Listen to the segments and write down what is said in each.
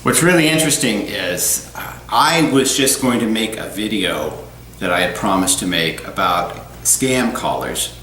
What's really interesting is I was just going to make a video that I had promised to make about scam callers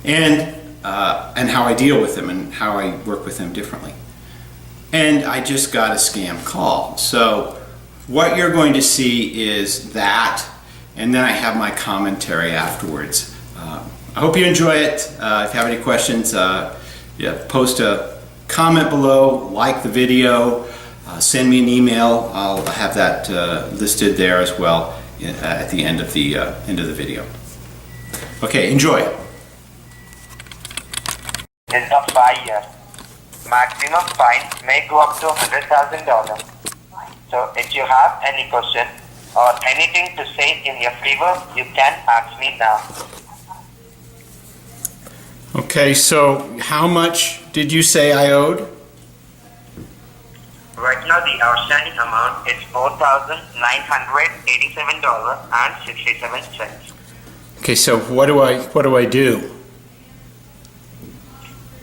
and how I deal with them and how I work with them differently. And I just got a scam call. So what you're going to see is that, and then I have my commentary afterwards. I hope you enjoy it. If you have any questions, post a comment below, like the video, send me an email. I'll have that listed there as well at the end of the video. Okay, enjoy. Is of 5 years. Maximum fine may go up to $100,000. So if you have any question or anything to say in your favor, you can ask me now. Okay, so how much did you say I owed? Right now the outstanding amount is $4,987.67. Okay, so what do I do?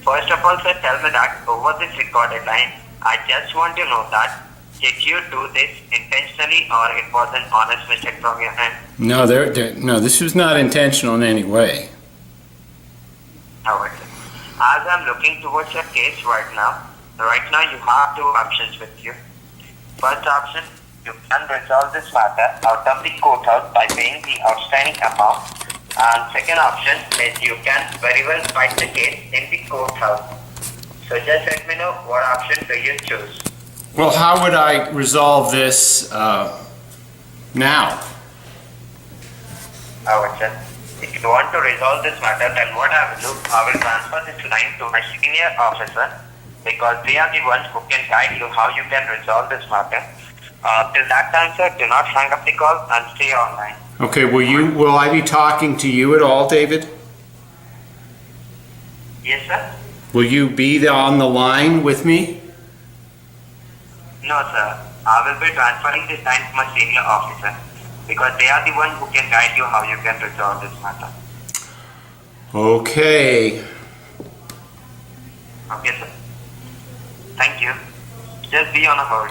First of all, sir, tell me that over this recorded line, I just want to know that did you do this intentionally or it was an honest mistake from your end? No, no, this was not intentional in any way. Alright, sir. As I'm looking towards your case right now you have two options with you. First option, you can resolve this matter out of the courthouse by paying the outstanding amount. And second option is you can very well fight the case in the courthouse. So just let me know what option do you choose. Well, how would I resolve this now? Alright, sir. If you want to resolve this matter, then what I will do, I will transfer this line to my senior officer because they are the ones who can guide you how you can resolve this matter. Till that time, sir, do not hang up the call and stay online. Okay, will I be talking to you at all, David? Yes, sir? Will you be on the line with me? No, sir. I will be transferring this line to my senior officer because they are the ones who can guide you how you can resolve this matter. Okay. Okay, sir. Thank you. Just be on a hold.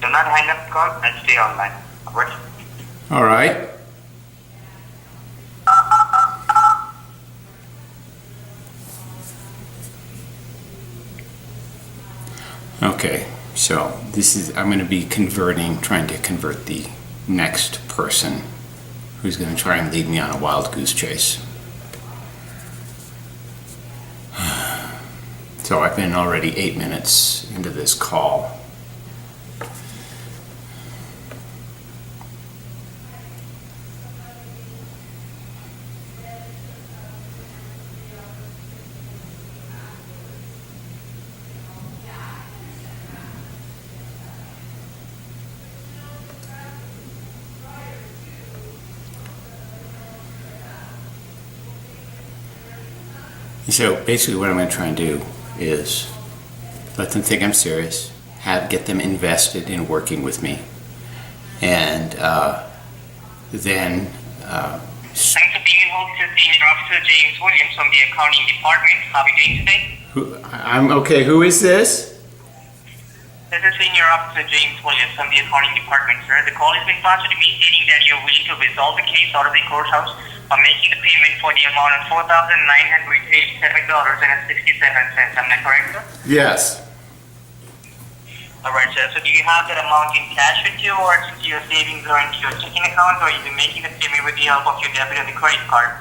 Do not hang up the call and stay online. What? All right. Okay, so I'm going to be trying to convert the next person who's going to try and lead me on a wild goose chase. So I've been already 8 minutes into this call. So basically what I'm going to try and do is let them think I'm serious, get them invested in working with me, and then Thanks for being hosted, Senior Officer James Williams from the Accounting Department. How are we doing today? I'm okay. Who is this? This is Senior Officer James Williams from the Accounting Department, sir. The call has been passed to me stating that you're willing to resolve the case out of the courthouse by making the payment for the amount of $4,987.67. Am I correct, sir? Yes. Alright, sir. So do you have that amount in cash with you, or into your savings, or into your checking account, or are you making the payment with the help of your debit or the credit card?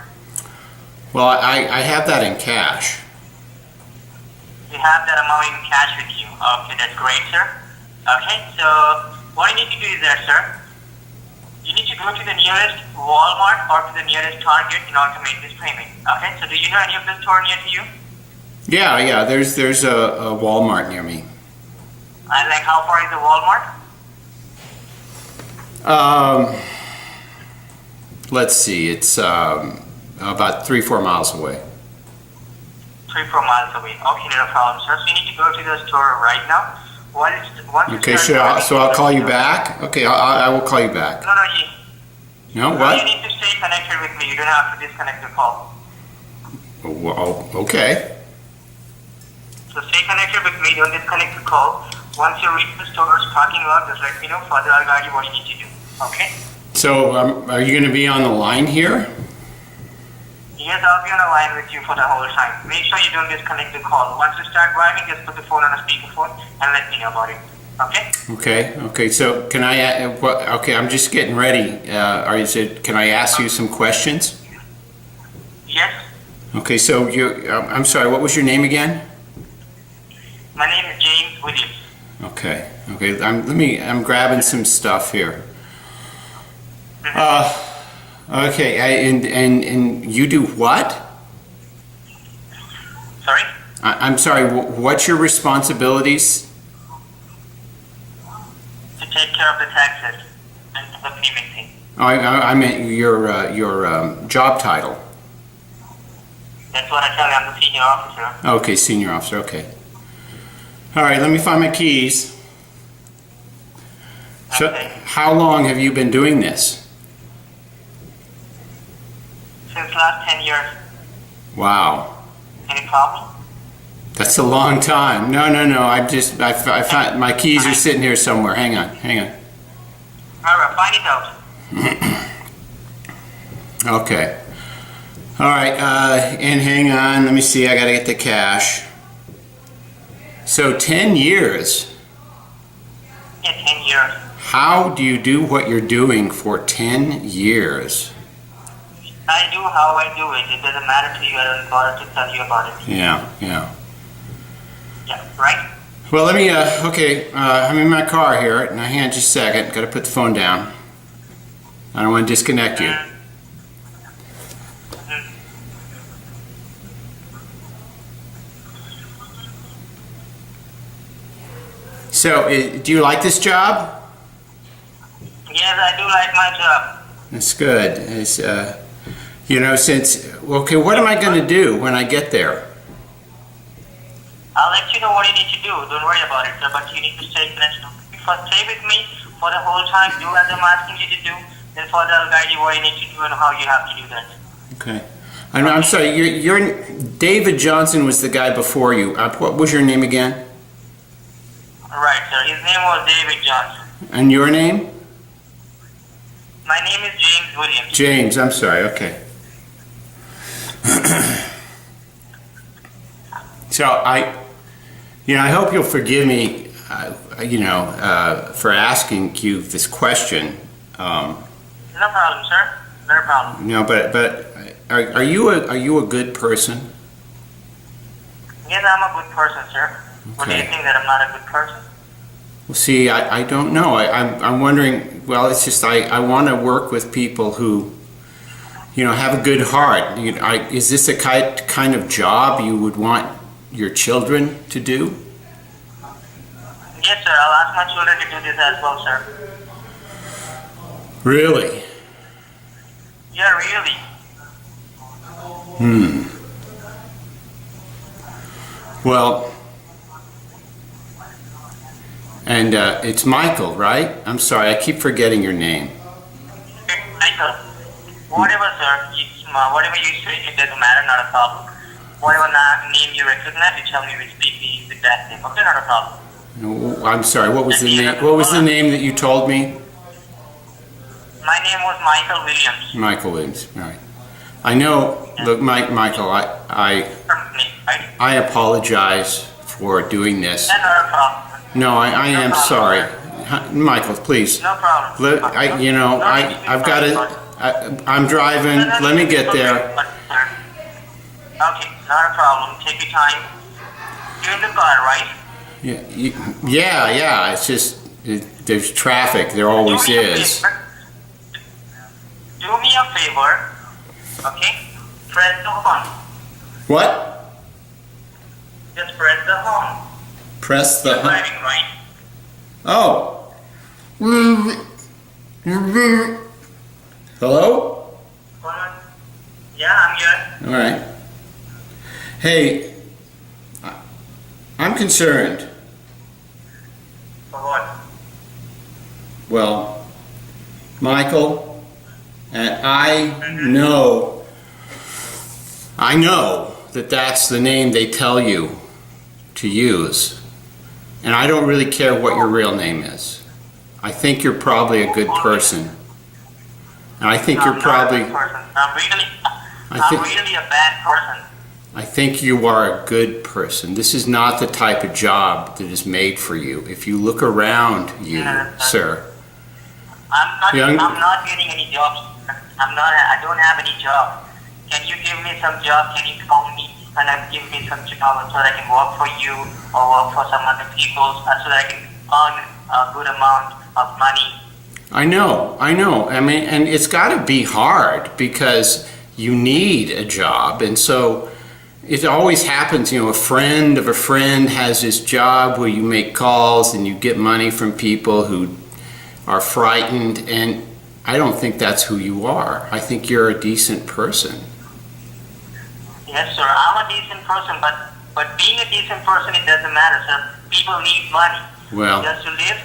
Well, I have that in cash. You have that amount in cash with you. Okay, that's great, sir. Okay, so what you need to do is that, sir, you need to go to the nearest Walmart or to the nearest Target in order to make this payment. Okay, so do you know any of the store near to you? Yeah. There's a Walmart near me. And like, how far is the Walmart? Let's see. It's about 3-4 miles away. 3-4 miles away. Okay, no problem, sir. So you need to go to the store right now. Okay, so I'll call you back? Okay, I will call you back. No, No, what? you need to stay connected with me. You don't have to disconnect the call. Well, okay. So stay connected with me. Don't disconnect the call. Once you reach the store's parking lot, just let me know. Further, I'll guide you what you need to do. Okay? So, are you going to be on the line here? Yes, I'll be on the line with you for the whole time. Make sure you don't disconnect the call. Once you start driving, just put the phone on a speakerphone and let me know about it. Okay? Okay. So, can I? Okay, I'm just getting ready. Can I ask you some questions? Yes. Okay. So, I'm sorry. What was your name again? My name is James Williams. Okay. I'm grabbing some stuff here. Okay. And you do what? Sorry? I'm sorry. What's your responsibilities? To take care of the taxes and the payment thing. I meant your job title. That's what I tell you. I'm the senior officer. Okay, senior officer. Okay. All right. Let me find my keys. So, Okay. how long have you been doing this? Since last 10 years. Wow. Any problem? That's a long time. No. I found my keys are sitting here somewhere. Hang on. Alright, find it out. Okay. All right. And hang on. Let me see. I got to get the cash. So 10 years. Yeah, 10 years. How do you do what you're doing for 10 years? I do how I do it. It doesn't matter to you. I don't bother to tell you about it. Yeah. Yeah, right? Well, let me, okay, I'm in my car here. Now, hang on just a second. Got to put the phone down. I don't want to disconnect you. So, do you like this job? Yes, I do like my job. That's good. It's, okay, what am I going to do when I get there? I'll let you know what you need to do. Don't worry about it, sir. But you need to stay connected. First, stay with me for the whole time. Do as I'm asking you to do. Then further, I'll guide you what you need to do and how you have to do that. Okay. I'm sorry. You're David Johnson was the guy before you. What was your name again? Right, sir. His name was David Johnson. And your name? My name is James Williams. James. I'm sorry. Okay. So I hope you'll forgive me, for asking you this question. No problem, sir. No problem. No, but are you a good person? Yes, I'm a good person, sir. What do you Okay. think that I'm not a good person? Well, see, I don't know. I'm wondering. Well, it's just I want to work with people who, have a good heart. Is this a kind of job you would want your children to do? Yes, sir. I'll ask my children to do this as well, sir. Really? Yeah, really. Well, and it's Michael, right? I'm sorry, I keep forgetting your name. Michael, whatever, sir. Whatever you say, it doesn't matter. Not a problem. Whatever name you recognize, you tell me we speak with that name. Okay, not a problem. No, I'm sorry. What was the name? What was the name that you told me? My name was Michael Williams. Michael Williams. All right. I know. Look, Michael. I apologize for doing this. That's not a problem. No, I am problem. sorry, Michael. Please. No problem. I've got to. I'm driving. Let me get there. Okay, not a problem. Take your time. You're in the car, right? Yeah. It's just there's traffic. There always Do me a is. favor. Do me a favor. Okay? Press the horn. What? Just press the horn. Press You're the. driving, right? Oh. Hello? Come on. Yeah, I'm here. All right. Hey, I'm concerned. For what? Well, Michael, and I know that that's the name they tell you to use. And I don't really care what your real name is. I think you're probably a good person. And I think you're probably... I'm really a bad person. I think you are a good person. This is not the type of job that is made for you. If you look around you, sir. I'm not getting any jobs. I don't have any job. Can you give me some job? Can you call me and give me some job so that I can work for you or work for some other people so that I can earn a good amount of money? I know. I mean, and it's got to be hard because you need a job. And so it always happens, a friend of a friend has this job where you make calls and you get money from people who are frightened. And I don't think that's who you are. I think you're a decent person. Yes, sir. I'm a decent person, but being a decent person, it doesn't matter, sir. People need money. Well, just to live,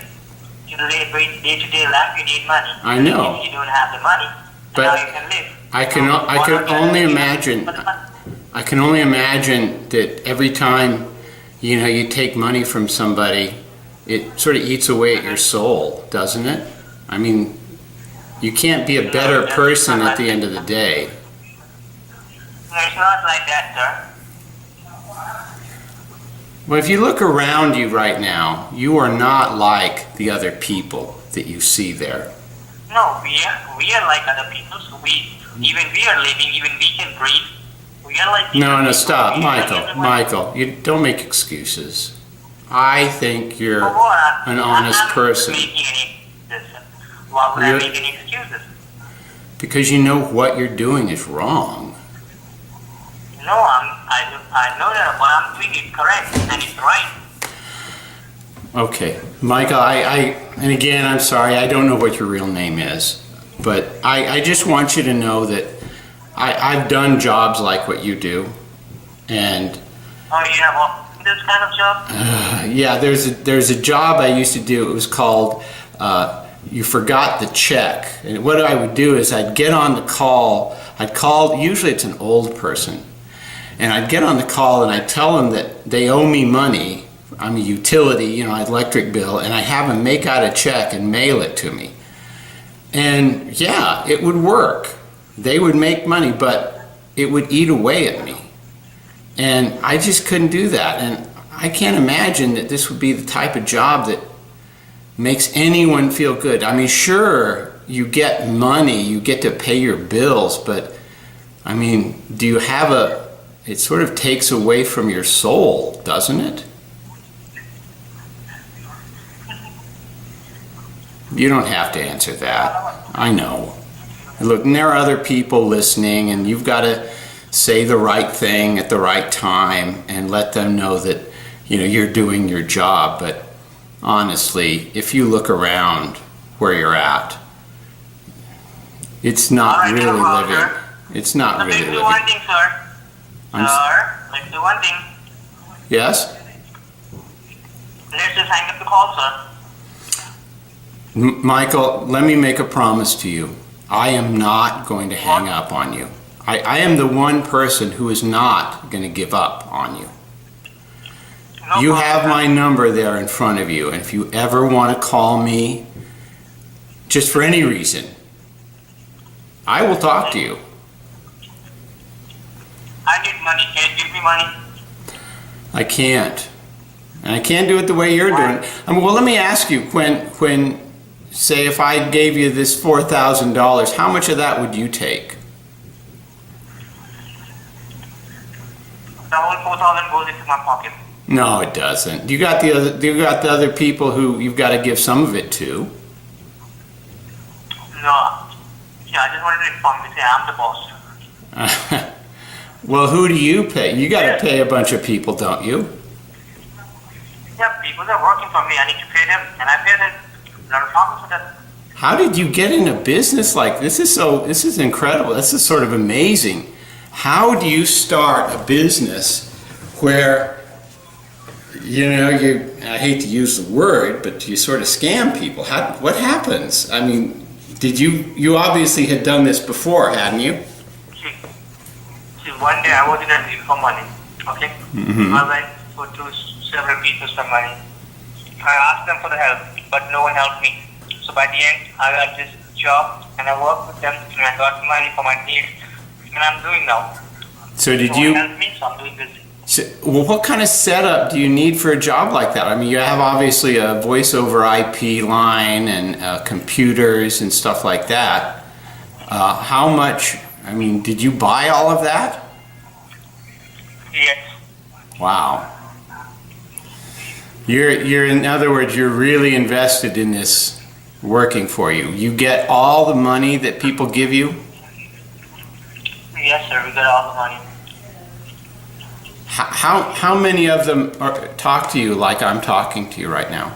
day-to-day life, you need money. I know. If you don't have the money, but how you can live? I can only imagine. I can only imagine that every time, you take money from somebody, it sort of eats away at your soul, doesn't it? I mean, you can't be a better person at the end of the day. No, it's not like that, sir. Well, if you look around you right now, you are not like the other people that you see there. No, we are like other people. So we are living, even we can breathe. We are like No, stop, Michael. You don't make excuses. I think you're an honest person. Why would I make any excuses? Because you know what you're doing is wrong. No, I know that what I'm doing is correct and it's right. Okay, Michael, and again, I'm sorry, I don't know what your real name is, but I just want you to know that I've done jobs like what you do, and... Oh, you have this kind of job? Yeah, there's a job I used to do. It was called You Forgot the Check. And what I would do is I'd get on the call. Usually it's an old person. And I'd get on the call and I'd tell them that they owe me money. I'm a utility, electric bill, and I have them make out a check and mail it to me. And yeah, it would work. They would make money, but it would eat away at me. And I just couldn't do that. And I can't imagine that this would be the type of job that makes anyone feel good. I mean, sure, you get money, you get to pay your bills, but I mean, do you have it sort of takes away from your soul, doesn't it? You don't have to answer that. I know. Look, and there are other people listening, and you've got to say the right thing at the right time and let them know that, you're doing your job. But honestly, if you look around where you're at, it's not really living. It's not really living. Let's do one thing, sir. Let's do one thing. Yes? Let's just hang up the call, sir. Michael, let me make a promise to you. I am not going to hang up on you. I am the one person who is not going to give up on you. No You problem. have my number there in front of you, and if you ever want to call me, just for any reason, I will talk to you. I need money. Can you give me money? I can't. And I can't do it the way you're doing it. Well, let me ask you, when say if I gave you this $4,000, how much of that would you take? The whole 4,000 goes into my pocket. No, it doesn't. You got the other people who you've got to give some of it to. No. Yeah, I just wanted to inform you, say I'm the boss. Well, who do you pay? You got to pay a bunch of people, don't you? Yeah, people are working for me. I need to pay them, and I pay them. Not a problem with that. How did you get in a business like this? This is incredible. This is sort of amazing. How do you start a business where, I hate to use the word, but you sort of scam people? What happens? I mean, you obviously had done this before, hadn't you? See, one day I was in a need for money, okay? Mm-hmm. I went to several people for money. asked them for the help, but no one helped me. So by the end, I got this job and I worked with them and I got money for my needs. And I'm doing now. So did No one you? helped me, so I'm doing this. Well, what kind of setup do you need for a job like that? I mean, you have obviously a voice over IP line and computers and stuff like that. How much? I mean, did you buy all of that? Yes. Wow. You're in other words, you're really invested in this working for you. You get all the money that people give you? Yes, sir. We got all the money. How many of them talk to you like I'm talking to you right now?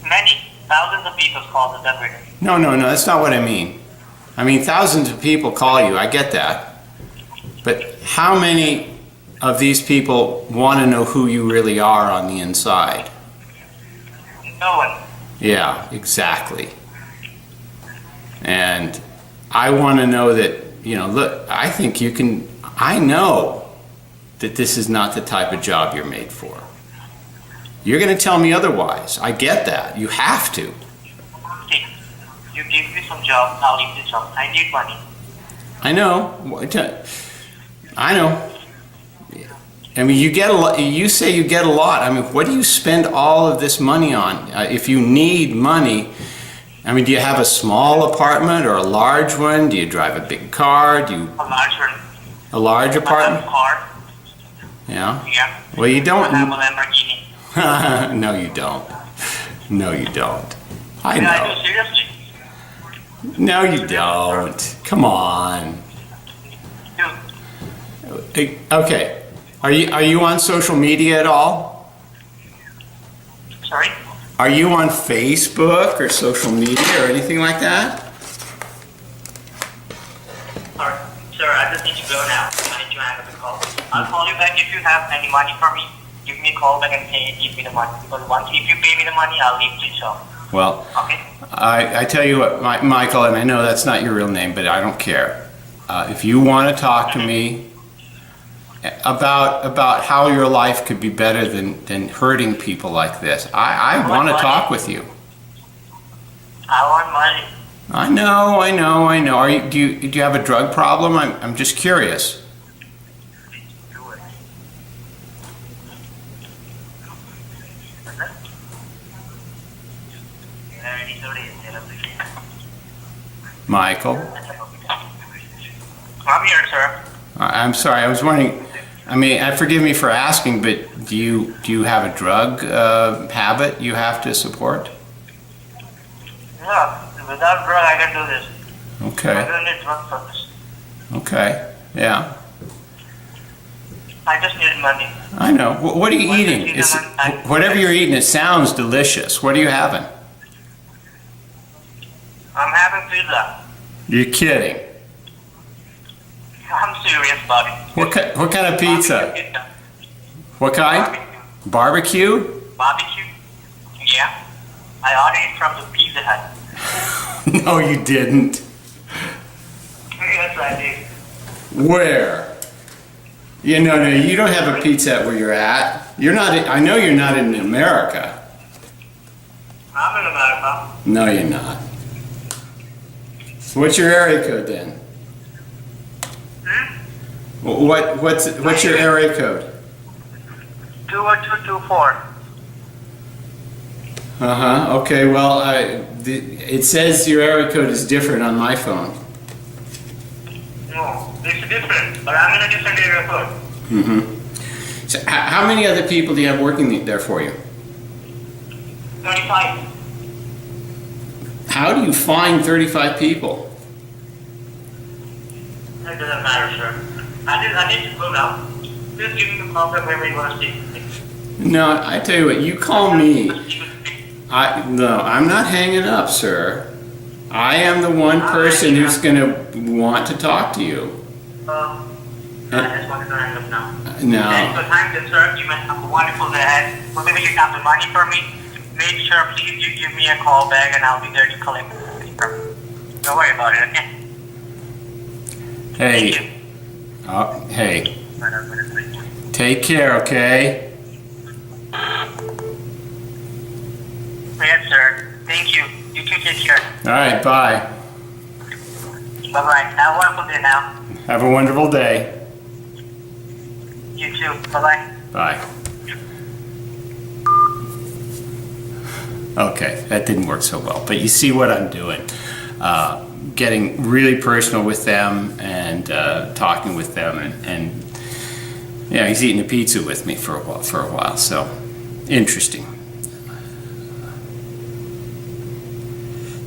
Many. Thousands of people call us every day. No, that's not what I mean. I mean, thousands of people call you, I get that. But how many of these people want to know who you really are on the inside? No one. Yeah, exactly. And I want to know that, look, I think you can, I know that this is not the type of job you're made for. You're going to tell me otherwise. I get that. You have to. See, you give me some job, I'll leave this job. I need money. I know. I know. I mean, you get a lot. You say you get a lot. I mean, what do you spend all of this money on? If you need money, I mean, do you have a small apartment or a large one? Do you drive a big car? Do you A large one. a large I have a apartment? car. Yeah. Yeah. Well, you I don't. have a Lamborghini. No, you don't. No, you don't. I Yeah, I know. do, seriously. No, you don't. Come on. Dude, Okay. Are you on social media at all? sorry? Are you on Facebook or social media or anything like that? Sorry. Sir, I just need to go now. I need to hang up the call. I'll call you back if you have any money for me. Give me a call back and give me the money. Because once if you pay me the money, I'll leave the job. Well, Okay? I tell you what, Michael, and I know that's not your real name, but I don't care. If you want to talk to me about how your life could be better than hurting people like this, I want to talk with you. I want money. I know. Do you have a drug problem? I'm just curious. Do it. Michael, I'm here, sir. I'm sorry. I was wondering. I mean, forgive me for asking, but do you have a drug habit you have to support? Yeah, without drug I can do this. Okay. I don't need drug for this. Okay. Yeah. I just need money. I know. What are you When eating? you see the money, Whatever you're eating, it sounds delicious. What are you having? I'm having pizza. You're kidding. I'm serious about it. What kind of pizza? Barbecue pizza. What kind? Barbecue? Barbecue? Yeah. I ordered it from the Pizza Hut. No, you didn't. Yes, I did. Where? Yeah, no, you don't have a pizza Hut where you're at. You're not. I know you're not in America. I'm in America. No, you're not. What's your area code then? What's your area code? 20224. Okay. Well, it says your area code is different on my phone. No, it's different, but I'm in a different area code. So, how many other people do you have working there for you? 35. How do you find 35 people? It doesn't matter, sir. I need to go now. Just give me a call back whenever you want to speak. No, I tell you what. You call me. No, I'm not hanging up, sir. I am the one person who's going to want to talk to you. I just wanted to hang up now. No. Thanks for the time, then, sir. You must have a wonderful day ahead. Whenever you have the money for me, make sure please you give me a call back and I'll be there to collect it. Don't worry about it, okay? Thank Hey. you. Hey. Take care, okay? Thank you. You too, take care. All right, bye. Bye-bye. Have a wonderful day now. Have a wonderful day. You too. Bye-bye. Bye. Okay, that didn't work so well, but you see what I'm doing. Getting really personal with them and talking with them, and yeah, he's eating a pizza with me for a while, so interesting.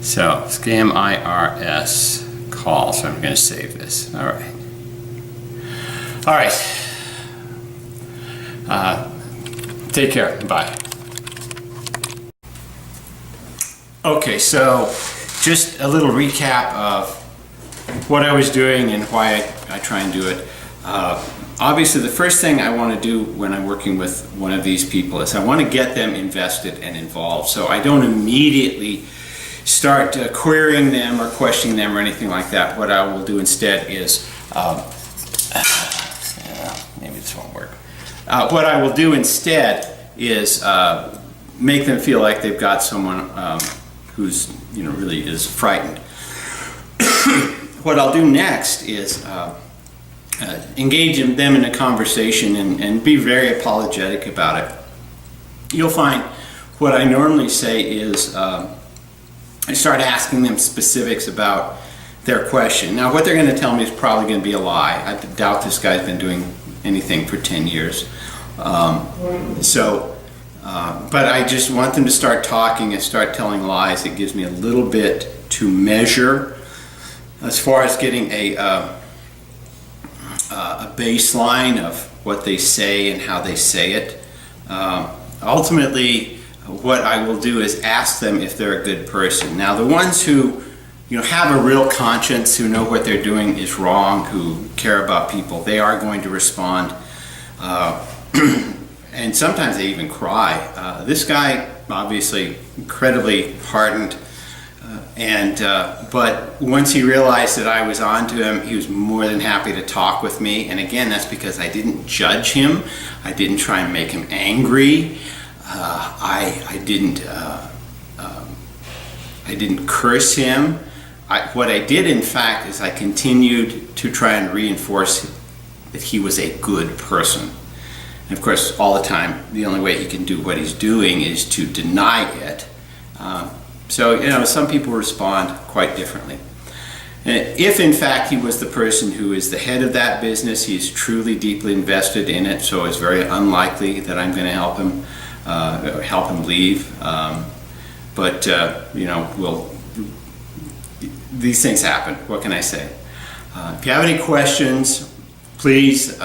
So, Scam IRS call, so I'm going to save this. All right. All right. Take care. Bye. Okay, so just a little recap of what I was doing and why I try and do it. Obviously, the first thing I want to do when I'm working with one of these people is I want to get them invested and involved. So I don't immediately start querying them or questioning them or anything like that. What I will do instead is, maybe this won't work. What I will do instead is make them feel like they've got someone who's really is frightened. What I'll do next is engage them in a conversation and be very apologetic about it. You'll find what I normally say is I start asking them specifics about their question. Now, what they're going to tell me is probably going to be a lie. I doubt this guy's been doing anything for 10 years. But I just want them to start talking and start telling lies. It gives me a little bit to measure as far as getting a baseline of what they say and how they say it. Ultimately, what I will do is ask them if they're a good person. Now, the ones who have a real conscience, who know what they're doing is wrong, who care about people, they are going to respond. And sometimes they even cry. This guy, obviously, incredibly hardened. But once he realized that I was on to him, he was more than happy to talk with me. And again, that's because I didn't judge him. I didn't try and make him angry. I didn't curse him. What I did, in fact, is I continued to try and reinforce that he was a good person. And of course, all the time, the only way he can do what he's doing is to deny it. So some people respond quite differently. If in fact he was the person who is the head of that business, he's truly deeply invested in it, so it's very unlikely that I'm going to help him leave. These things happen. What can I say? If you have any questions, please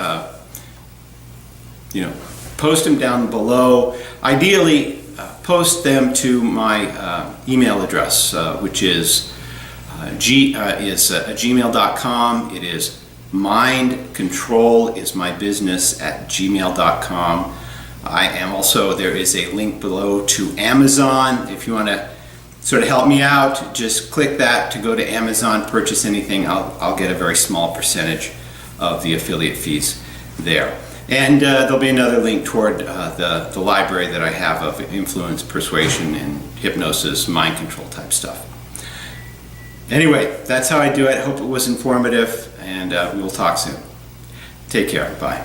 post them down below. Ideally, post them to my email address, which is gmail.com. It is mindcontrolismybusiness@gmail.com. I am also, there is a link below to Amazon. If you want to sort of help me out, just click that to go to Amazon, purchase anything. I'll get a very small percentage of the affiliate fees there. And there'll be another link toward the library that I have of influence, persuasion, and hypnosis, mind control type stuff. Anyway, that's how I do it. Hope it was informative, and we will talk soon. Take care. Bye.